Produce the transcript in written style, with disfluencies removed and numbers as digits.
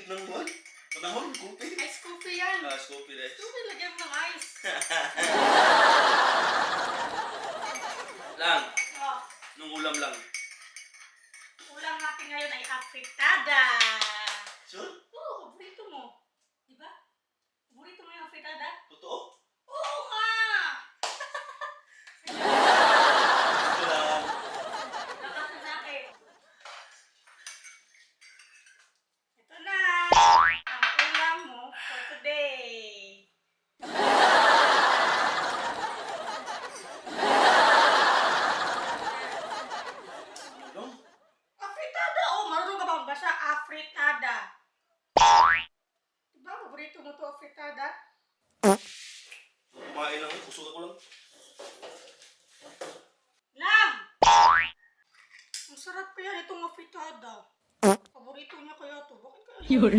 init ng buwan. Panahon, kopi. Ice coffee yan. Scoopy rice. Ito, lagyan mo ng ice. Lang, Oh, nung ulam lang. ulam natin ngayon ay afritada. Sure? Oo, paborito mo. Diba? Paborito mo yung afritada? Totoo? Oo nga! Ito lang. Nakasasakit. Ito na ang ulam mo for today. Ano? Afritada! Oh, marunong ka ba magbasa? Afritada. Diba, paborito mo to afritada? Kumain lang. Kusog ako lang. Lang! Ang sarap kaya itong afritada. Paborito niya kaya to. Bakit kaya? Yun.